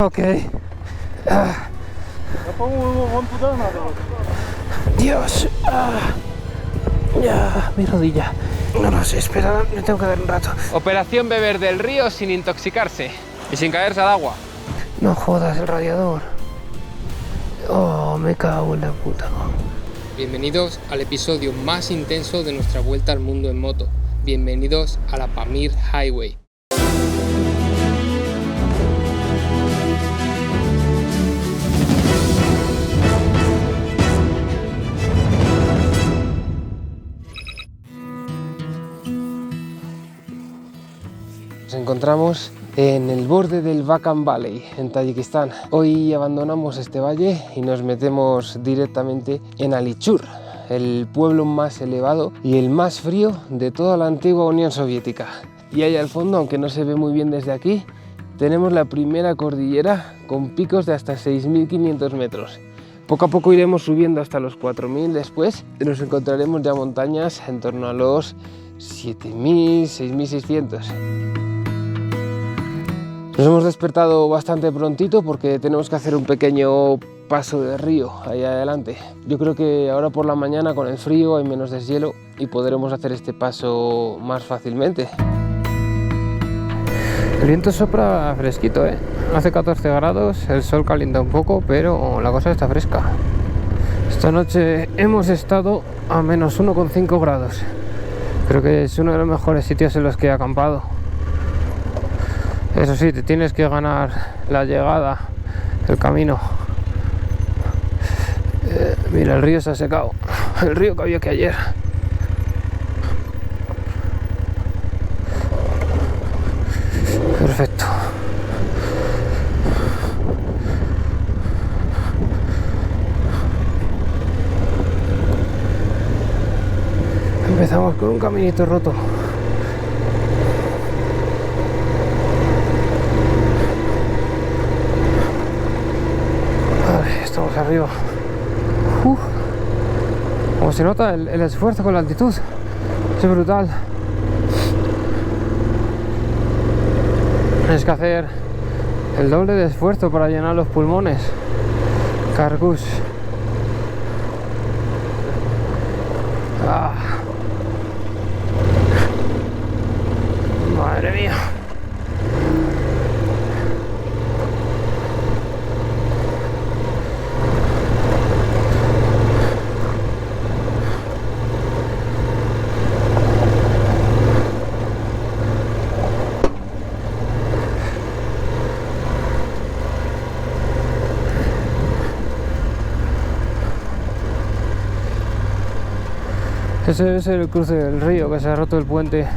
Ok. Dios. Ya, mi rodilla. No lo sé, espera, me tengo que dar un rato. Operación beber del río sin intoxicarse y sin caerse al agua. No jodas el radiador. Oh, me cago en la puta. Bienvenidos al episodio más intenso de nuestra vuelta al mundo en moto. Bienvenidos a la Pamir Highway. Nos encontramos en el borde del Bakan Valley, en Tayikistán. Hoy abandonamos este valle y nos metemos directamente en Alichur, el pueblo más elevado y el más frío de toda la antigua Unión Soviética. Y ahí al fondo, aunque no se ve muy bien desde aquí, tenemos la primera cordillera con picos de hasta 6.500 metros. Poco a poco iremos subiendo hasta los 4.000, después nos encontraremos ya montañas en torno a los 7.000, 6.600. Nos hemos despertado bastante prontito porque tenemos que hacer un pequeño paso de río ahí adelante. Yo creo que ahora por la mañana con el frío hay menos deshielo y podremos hacer este paso más fácilmente. El viento sopra fresquito, hace 14 grados, el sol calienta un poco, pero la cosa está fresca. Esta noche hemos estado a menos 1,5 grados. Creo que es uno de los mejores sitios en los que he acampado. Eso sí, te tienes que ganar la llegada, el camino. Mira, el río se ha secado. El río que había que ayer. Perfecto. Empezamos con un caminito roto. Estamos arriba. Como se nota el esfuerzo con la altitud, es brutal. Tienes que hacer el doble de esfuerzo para llenar los pulmones. Cargus. Madre mía. Ese debe ser el cruce del río, que se ha roto el puente.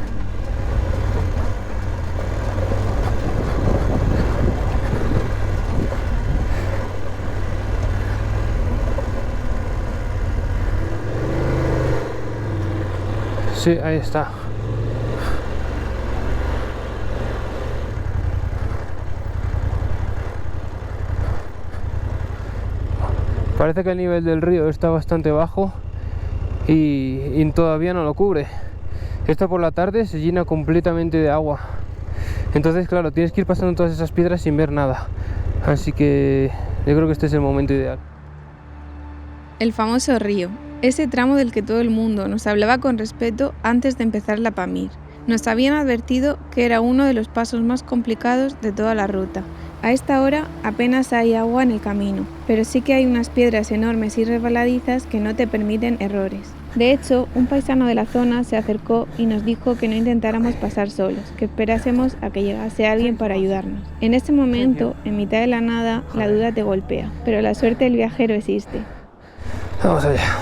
Sí, ahí está. Parece que el nivel del río está bastante bajo y todavía no lo cubre. Esto por la tarde se llena completamente de agua. Entonces, claro, tienes que ir pasando todas esas piedras sin ver nada. Así que yo creo que este es el momento ideal. El famoso río, ese tramo del que todo el mundo nos hablaba con respeto antes de empezar la Pamir. Nos habían advertido que era uno de los pasos más complicados de toda la ruta. A esta hora apenas hay agua en el camino, pero sí que hay unas piedras enormes y resbaladizas que no te permiten errores. De hecho, un paisano de la zona se acercó y nos dijo que no intentáramos pasar solos, que esperásemos a que llegase alguien para ayudarnos. En ese momento, en mitad de la nada, la duda te golpea, pero la suerte del viajero existe. Vamos allá.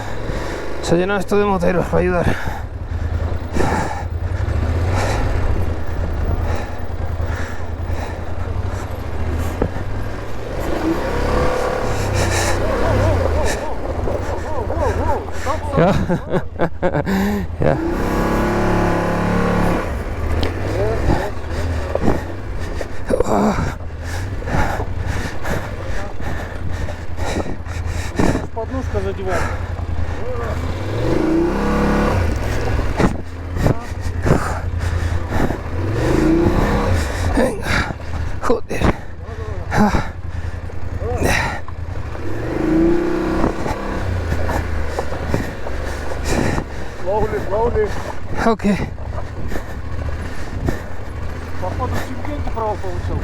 Se ha llenado esto de moteros para ayudar. Ya. Подножка задевай. Venga, joder. Slowly. Ok. Походу Чемкенко право получил.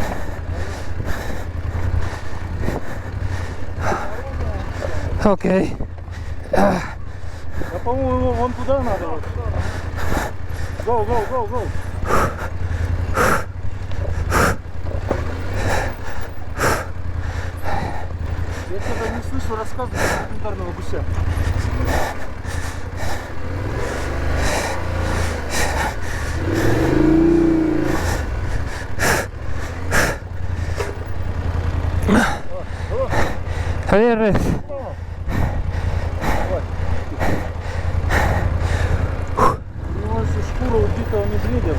Ok. Да, по-моему, вон туда надо. Вот. Go, go, go, go. Я тебя не слышу рассказа легендарного гуся. Javier. У него еще шкура убитого медведя.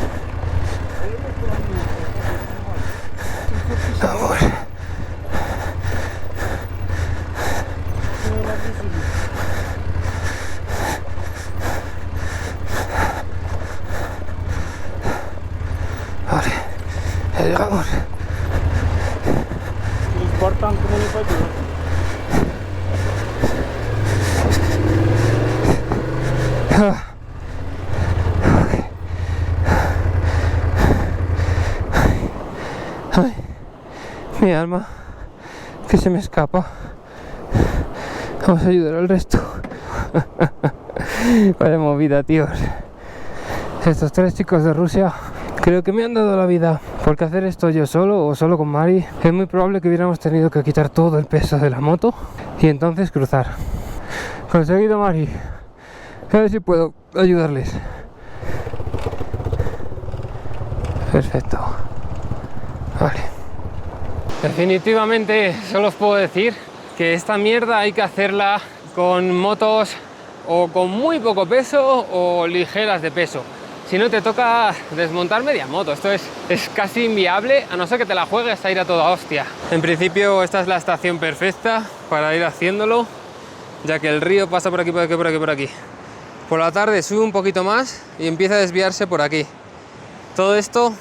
Vale, ya llegamos. Через бартан к нему не пойдет. Ay, mi alma, que se me escapa. Vamos a ayudar al resto. Vaya movida, tíos. Estos 3 chicos de Rusia creo que me han dado la vida, porque hacer esto yo solo o solo con Mari es muy probable que hubiéramos tenido que quitar todo el peso de la moto y entonces cruzar. Conseguido, Mari. A ver si puedo ayudarles. Perfecto. Vale. Definitivamente solo os puedo decir que esta mierda hay que hacerla con motos o con muy poco peso o ligeras de peso. Si no, te toca desmontar media moto. Esto es casi inviable, a no ser que te la juegues a ir a toda hostia. En principio esta es la estación perfecta para ir haciéndolo, ya que el río pasa por aquí, por aquí, por aquí, por aquí. Por la tarde sube un poquito más y empieza a desviarse por aquí. Todo esto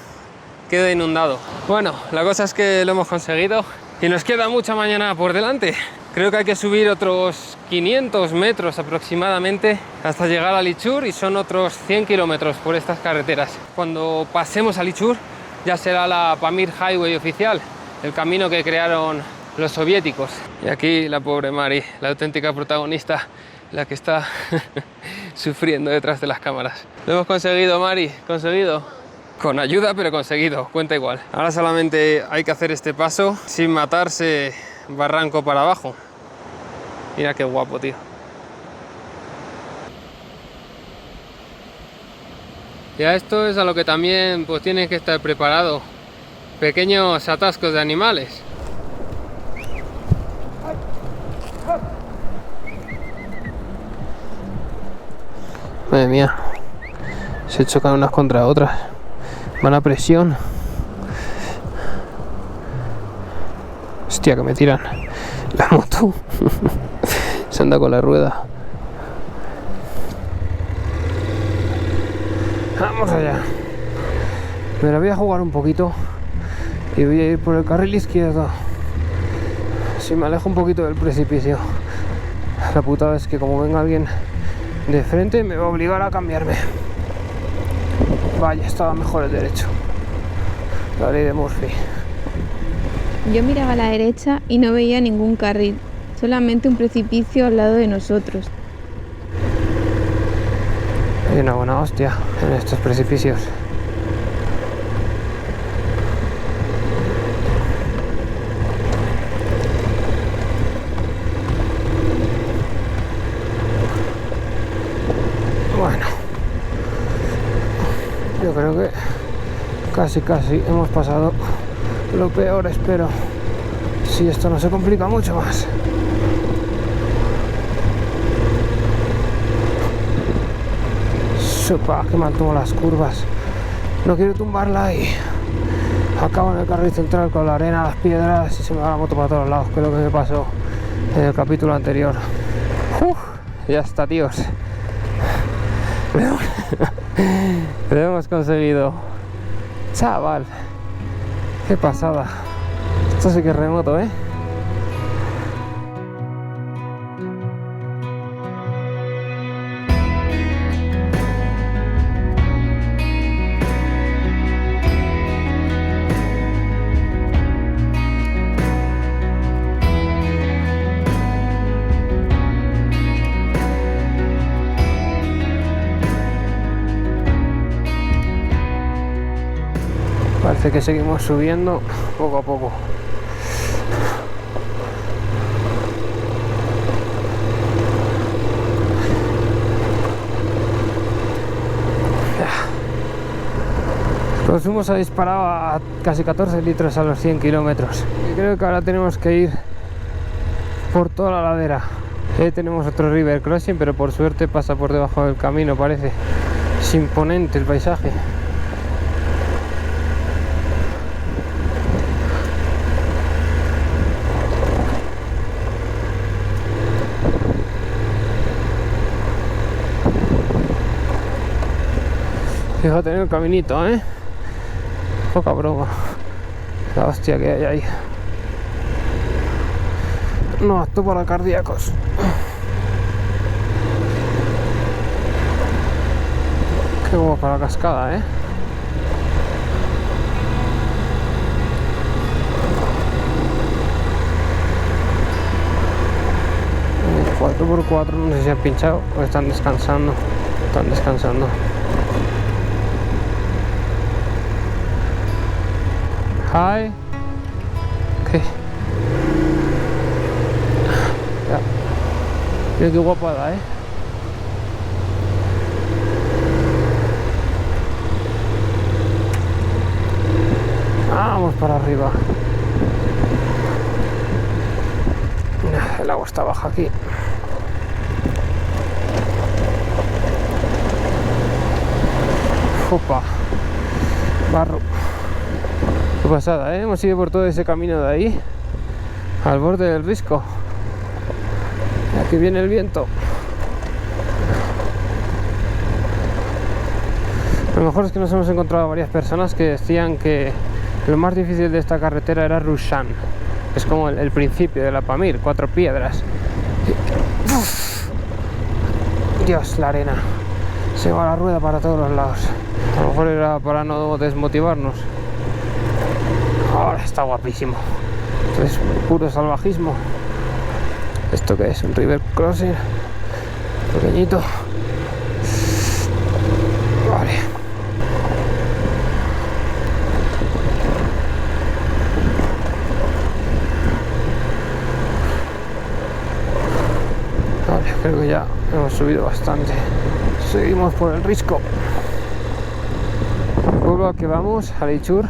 queda inundado. Bueno, la cosa es que lo hemos conseguido y nos queda mucha mañana por delante. Creo que hay que subir otros 500 metros aproximadamente hasta llegar a Lichur y son otros 100 kilómetros por estas carreteras. Cuando pasemos a Lichur ya será la Pamir Highway oficial, el camino que crearon los soviéticos. Y aquí la pobre Mari, la auténtica protagonista, la que está sufriendo detrás de las cámaras. Lo hemos conseguido, Mari, conseguido. Con ayuda, pero conseguido, cuenta igual. Ahora solamente hay que hacer este paso sin matarse barranco para abajo. Mira qué guapo, tío. Y a esto es a lo que también pues tienes que estar preparado. Pequeños atascos de animales. Madre mía, se chocan unas contra otras. Van a presión. Hostia, que me tiran la moto. Se anda con la rueda. Vamos allá. Me la voy a jugar un poquito y voy a ir por el carril izquierdo. Si me alejo un poquito del precipicio. La putada es que como venga alguien de frente me va a obligar a cambiarme. Vaya, estaba mejor el derecho. La ley de Murphy. Yo miraba a la derecha y no veía ningún carril, solamente un precipicio al lado de nosotros. Hay una buena hostia en estos precipicios. Bueno, yo creo que casi hemos pasado lo peor, espero, si esto no se complica mucho más. Supa, que mal tomo las curvas. No quiero tumbarla y acabo en el carril central con la arena, las piedras y se me va la moto para todos lados, que es lo que me pasó en el capítulo anterior. Ya está, tíos. Lo hemos conseguido. Chaval, qué pasada. Esto sí que es remoto, ¿eh? Parece que seguimos subiendo poco a poco. El consumo se ha disparado a casi 14 litros a los 100 kilómetros. Y creo que ahora tenemos que ir por toda la ladera. Tenemos otro river crossing, pero por suerte pasa por debajo del camino, parece. Es imponente el paisaje. Fíjate en el caminito, poca broma. La hostia que hay ahí. No apto para cardíacos. Qué guapa la cascada, 4x4, no sé si han pinchado o están descansando. Están descansando. Hi. ¿Qué? Ya. Mira qué guapada, Vamos para arriba. El agua está baja aquí. Opa. Barro. Qué pasada, Hemos ido por todo ese camino de ahí al borde del risco. Y aquí viene el viento. Lo mejor es que nos hemos encontrado a varias personas que decían que lo más difícil de esta carretera era Rushan. Es como el principio de la Pamir, 4 piedras. ¡Uf! Dios, la arena. Se va la rueda para todos los lados. A lo mejor era para no desmotivarnos. Ahora está guapísimo. Esto es puro salvajismo. ¿Esto qué es? Un river crossing pequeñito. Vale. Vale, creo que ya hemos subido bastante. Seguimos por el risco. El pueblo al que vamos, Alichur,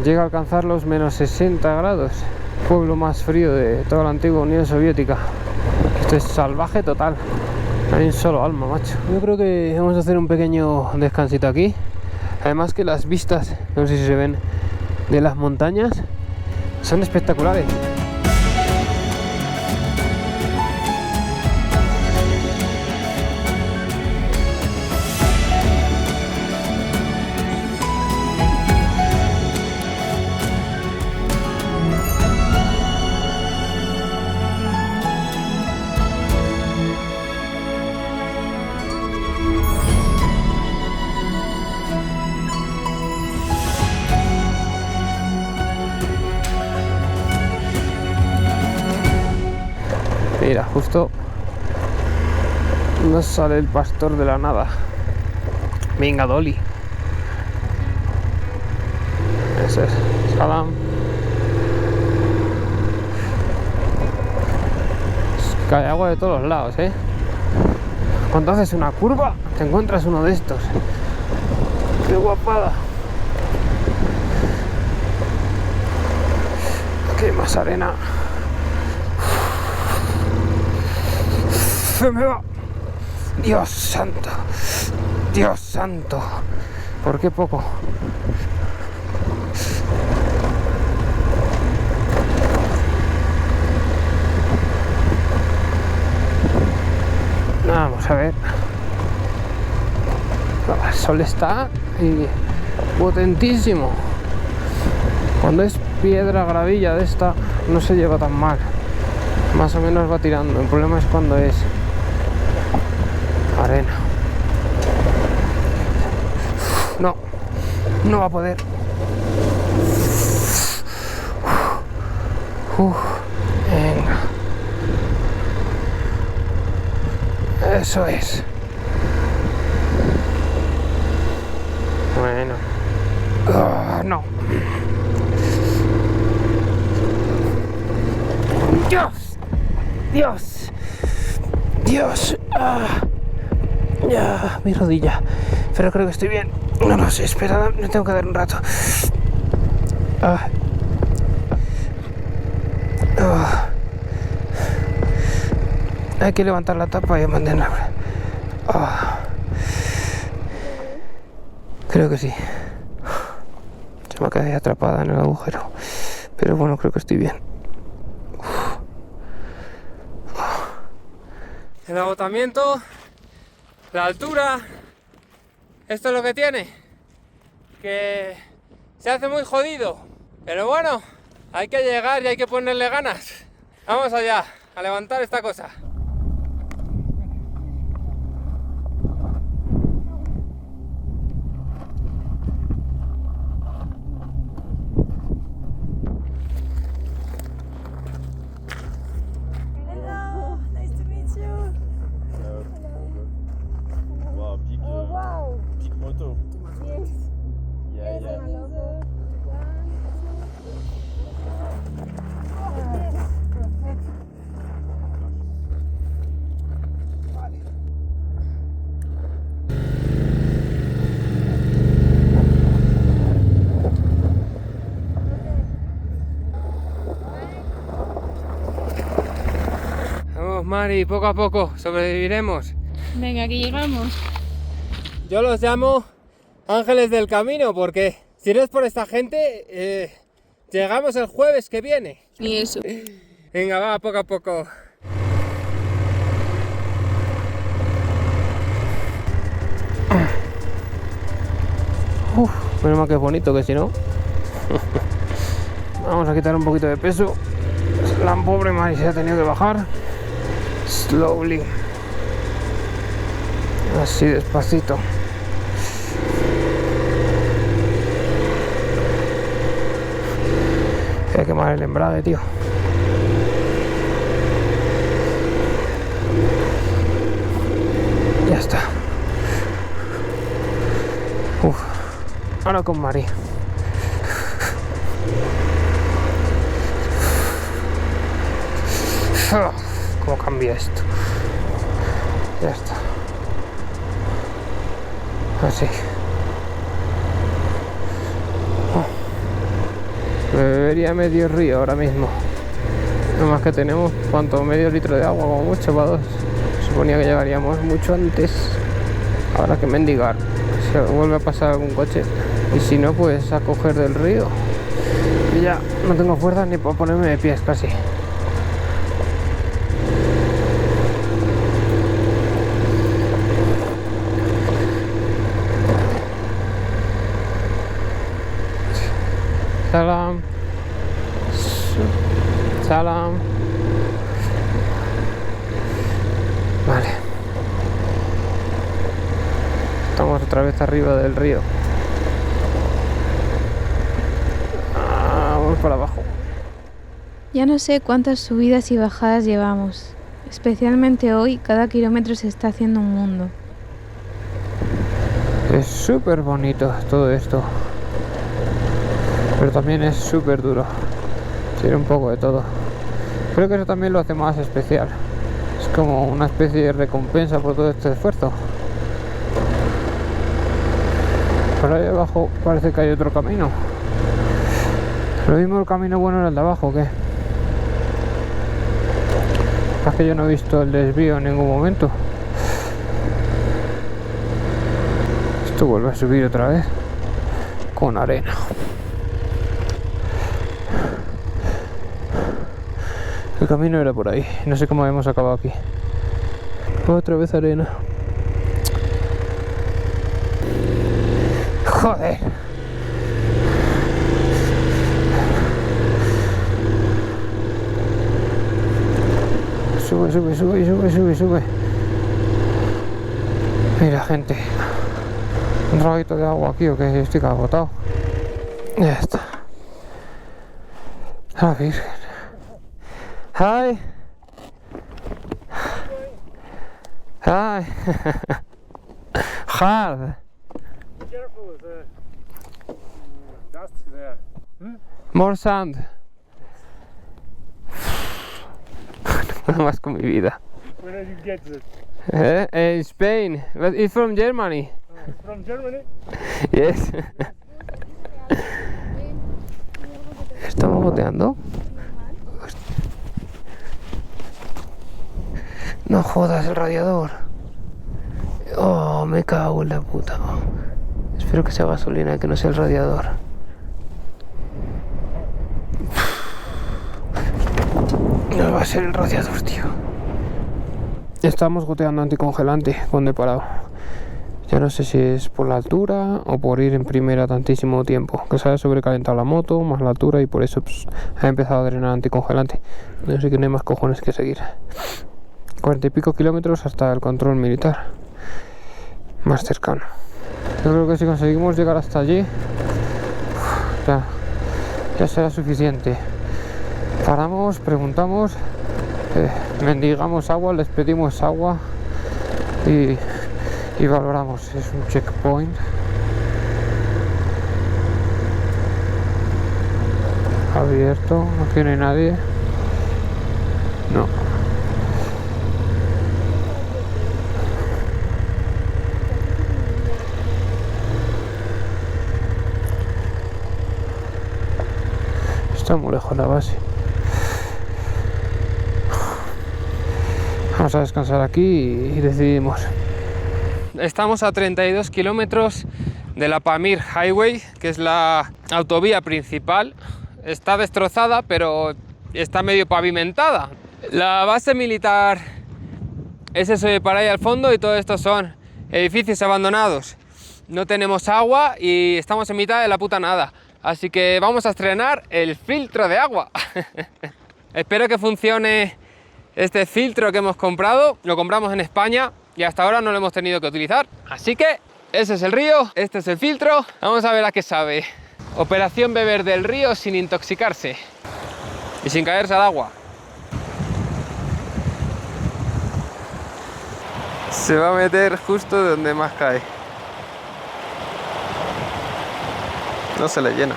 llega a alcanzar los menos 60 grados. Pueblo más frío de toda la antigua Unión Soviética. Esto es salvaje total. No hay un solo alma, macho. Yo creo que vamos a hacer un pequeño descansito aquí. Además que las vistas, no sé si se ven, de las montañas son espectaculares. Mira, justo nos sale el pastor de la nada. Venga, Dolly. Ese es. Salam. Cae agua de todos los lados, Cuando haces una curva, te encuentras uno de estos. ¡Qué guapada! Aquí hay más arena. Se me va. Dios santo. Dios santo. ¿Por qué poco? Vamos a ver. El sol está potentísimo. Cuando es piedra, gravilla de esta, no se lleva tan mal. Más o menos va tirando. El problema es cuando es arena. No, no va a poder. Venga. Eso es. Bueno. pues no. Dios, Dios, Dios. Ya, mi rodilla. Pero creo que estoy bien. No lo sé, espera, me tengo que dar un rato. Hay que levantar la tapa y mantenerla. Creo que sí. Se me ha quedado atrapada en el agujero. Pero bueno, creo que estoy bien. El agotamiento, la altura, esto es lo que tiene, que se hace muy jodido, pero bueno, hay que llegar y hay que ponerle ganas. Vamos allá, a levantar esta cosa. Petite moto. Yeah, yeah. Vamos, Mari, poco a poco sobreviviremos. Venga, que llegamos. Yo los llamo ángeles del camino porque si no es por esta gente, llegamos el jueves que viene. Ni eso. Venga, va, poco a poco. Menos mal que es bonito, que si no. Vamos a quitar un poquito de peso. La pobre Mari se ha tenido que bajar. Slowly. Así despacito. Hay que quemar el embrague, tío. Ya está. Ahora con Mari. ¿Cómo cambia esto? Ya está. Así. Me bebería medio río ahora mismo. Nada más que tenemos, ¿cuánto? Medio litro de agua, como mucho, para dos. Suponía que llegaríamos mucho antes. Habrá que mendigar. Si vuelve a pasar algún coche. Y si no, pues a coger del río. Y ya no tengo fuerza ni para ponerme de pies casi. Salam. Salam. Vale. Estamos otra vez arriba del río. Vamos para abajo. Ya no sé cuántas subidas y bajadas llevamos. Especialmente hoy, cada kilómetro se está haciendo un mundo. Es súper bonito todo esto. Pero también es súper duro. Tiene un poco de todo. Creo que eso también lo hace más especial. Es como una especie de recompensa por todo este esfuerzo. Por ahí abajo parece que hay otro camino. Lo mismo, el camino bueno era el de abajo, ¿o qué? Es que yo no he visto el desvío en ningún momento. Esto vuelve a subir otra vez. Con arena. El camino era por ahí. No sé cómo hemos acabado aquí. Otra vez arena. Joder. Sube, sube, sube, sube, sube, sube. Mira, gente. Un traguito de agua aquí o que estoy agotado. Ya está. A la Virgen. Hi. Hi. Hard. Be careful with Just there. More sand. No más con mi vida. Where did you get this? In Spain, but it's from Germany. From Germany? Yes. ¿Estamos boteando? No jodas el radiador. Oh, me cago en la puta. Espero que sea gasolina y que no sea el radiador. No va a ser el radiador, tío. Estamos goteando anticongelante cuando he parado. Ya no sé si es por la altura o por ir en primera tantísimo tiempo. Que se haya sobrecalentado la moto, más la altura, y por eso pues, ha empezado a drenar anticongelante. No sé que no hay más cojones que seguir. 40 y pico kilómetros hasta el control militar más cercano. Yo creo que si conseguimos llegar hasta allí, ya será suficiente. Paramos, preguntamos, mendigamos agua, les pedimos agua y valoramos. Es un checkpoint. Abierto, aquí no hay nadie. No. Está muy lejos la base. Vamos a descansar aquí y decidimos. Estamos a 32 kilómetros de la Pamir Highway, que es la autovía principal. Está destrozada, pero está medio pavimentada. La base militar es eso de para ahí al fondo, y todo esto son edificios abandonados. No tenemos agua y estamos en mitad de la puta nada. Así que vamos a estrenar el filtro de agua. Espero que funcione este filtro que hemos comprado. Lo compramos en España y hasta ahora no lo hemos tenido que utilizar. Así que ese es el río, este es el filtro. Vamos a ver a qué sabe. Operación beber del río sin intoxicarse y sin caerse al agua. Se va a meter justo donde más cae. No se le llena.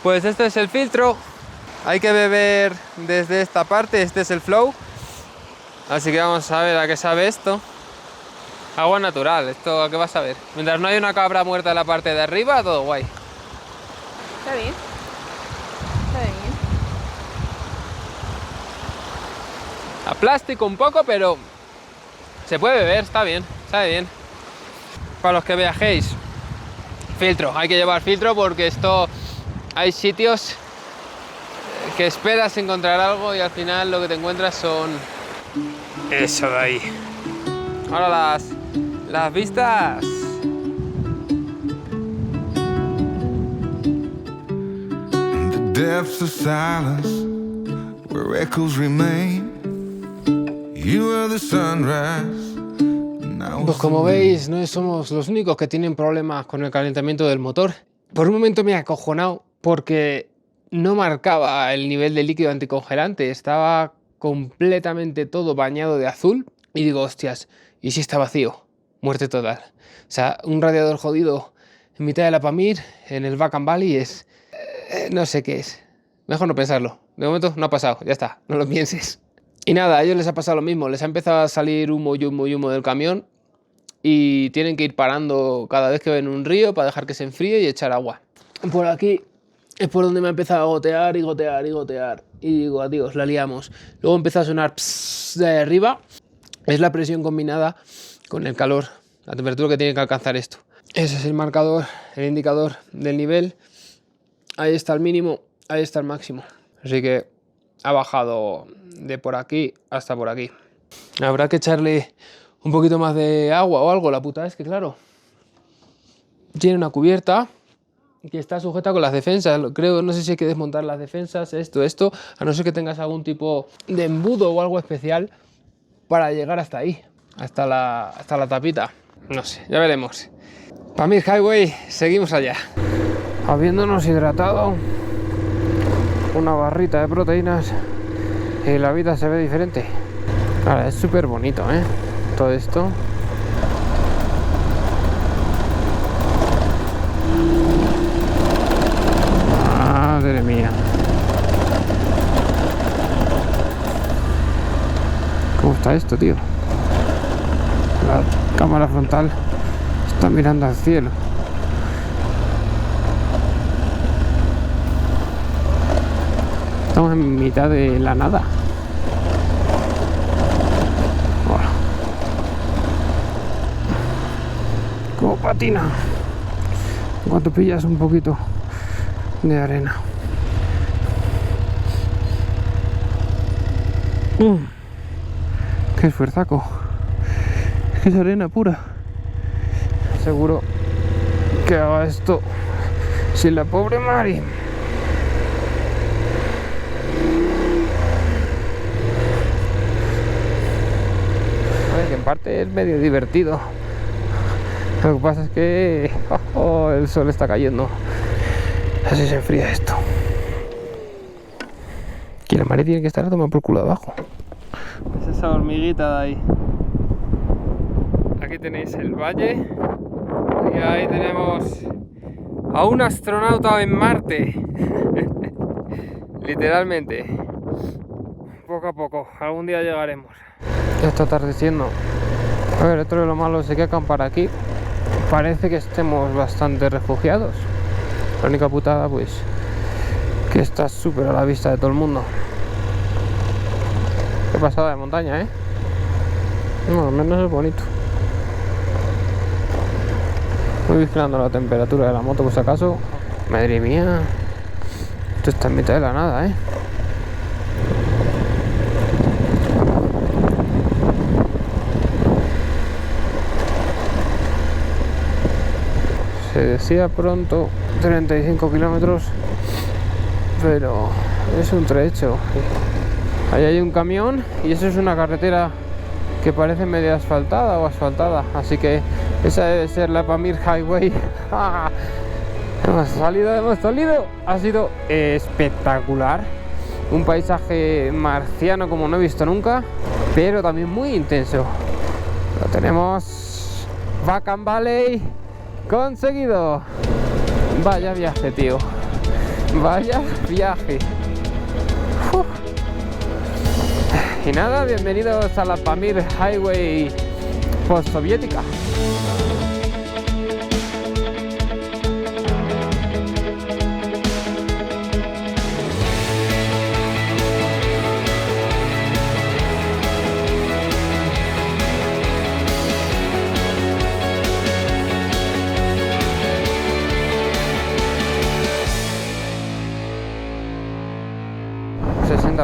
Pues este es el filtro. Hay que beber desde esta parte. Este es el flow. Así que vamos a ver a qué sabe esto. Agua natural. ¿Esto a qué va a saber? Mientras no hay una cabra muerta en la parte de arriba, todo guay. Está bien. Está bien. A plástico un poco, pero se puede beber, está bien, sabe bien. Para los que viajéis, filtro, hay que llevar filtro porque esto hay sitios que esperas encontrar algo y al final lo que te encuentras son eso de ahí. Ahora las vistas. In the depths of silence, where echoes remain. You are the sunrise. Pues como veis, no somos los únicos que tienen problemas con el calentamiento del motor. Por un momento me he acojonado porque no marcaba el nivel de líquido anticongelante. Estaba completamente todo bañado de azul. Y digo, hostias, ¿y si está vacío? Muerte total. O sea, un radiador jodido en mitad de la Pamir, en el Bacan Valley, es... no sé qué es. Mejor no pensarlo. De momento no ha pasado, ya está, no lo pienses. Y nada, a ellos les ha pasado lo mismo. Les ha empezado a salir humo y humo y humo del camión. Y tienen que ir parando cada vez que ven un río para dejar que se enfríe y echar agua. Por aquí es por donde me ha empezado a gotear y gotear y gotear. Y digo, adiós, la liamos. Luego empieza a sonar pss de arriba. Es la presión combinada con el calor, la temperatura que tiene que alcanzar esto. Ese es el marcador, el indicador del nivel. Ahí está el mínimo, ahí está el máximo. Así que ha bajado de por aquí hasta por aquí. Habrá que echarle un poquito más de agua o algo. La puta es que, claro, tiene una cubierta que está sujeta con las defensas. Creo, no sé si hay que desmontar las defensas, esto, a no ser que tengas algún tipo de embudo o algo especial para llegar hasta ahí, hasta la tapita. No sé, ya veremos. Pamir Highway, seguimos allá. Habiéndonos hidratado, una barrita de proteínas y la vida se ve diferente. Ahora, es súper bonito, todo esto. Madre mía. ¿Cómo está esto, tío? La cámara frontal está mirando al cielo. Estamos en mitad de la nada. Wow. Como patina cuando pillas un poquito de arena. Qué esfuerzaco. Es que es arena pura. Seguro que haga esto sin la pobre Mari. Que en parte es medio divertido. Lo que pasa es que el sol está cayendo. Así se enfría esto. Que la Mari tiene que estar a tomar por culo abajo. Es esa hormiguita de ahí. Aquí tenéis el valle. Y ahí tenemos a un astronauta en Marte. Literalmente. Poco a poco. Algún día llegaremos. Ya está atardeciendo. A ver, otro de lo malo es que acampar aquí. Parece que estemos bastante refugiados. La única putada, pues, que está súper a la vista de todo el mundo. Qué pasada de montaña, No, al menos es bonito. Voy vigilando la temperatura de la moto por si acaso. Madre mía. Esto está en mitad de la nada, Se decía pronto 35 kilómetros, pero es un trecho. Ahí hay un camión y eso es una carretera que parece medio asfaltada o asfaltada, así que esa debe ser la Pamir Highway. Hemos salido, ha sido espectacular, un paisaje marciano como no he visto nunca, pero también muy intenso. Lo tenemos, Vakam Valley conseguido. Vaya viaje, tío, vaya viaje. Y nada, bienvenidos a la Pamir Highway postsoviética.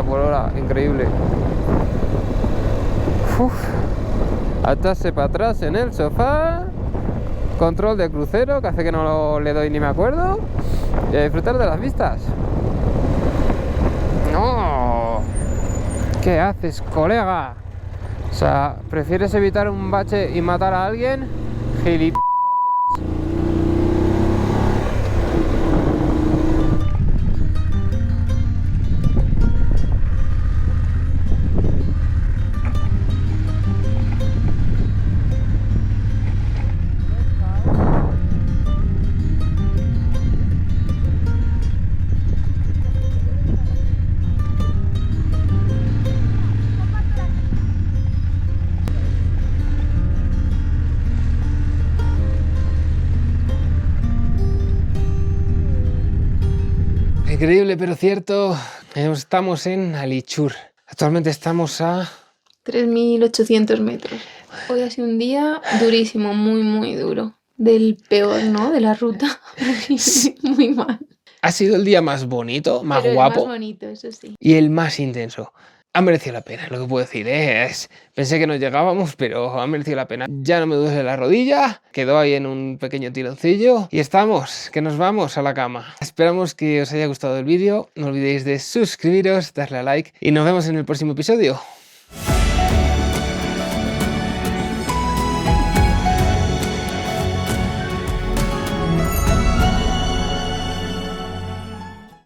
Por hora, increíble. Atarse para atrás en el sofá, control de crucero, que hace que no le doy ni me acuerdo, y a disfrutar de las vistas. No, ¿qué haces, colega? O sea, ¿prefieres evitar un bache y matar a alguien? Gilipollas. Increíble pero cierto, estamos en Alichur. Actualmente estamos a 3.800 metros. Hoy ha sido un día durísimo, muy, muy duro. Del peor, ¿no? De la ruta. Muy mal. Ha sido el día más bonito, más pero guapo. El más bonito, eso sí. Y el más intenso. Ha merecido la pena, lo que puedo decir. Pensé que no llegábamos, pero ha merecido la pena. Ya no me duele la rodilla, quedó ahí en un pequeño tironcillo. Y estamos, que nos vamos a la cama. Esperamos que os haya gustado el vídeo. No olvidéis de suscribiros, darle a like y nos vemos en el próximo episodio.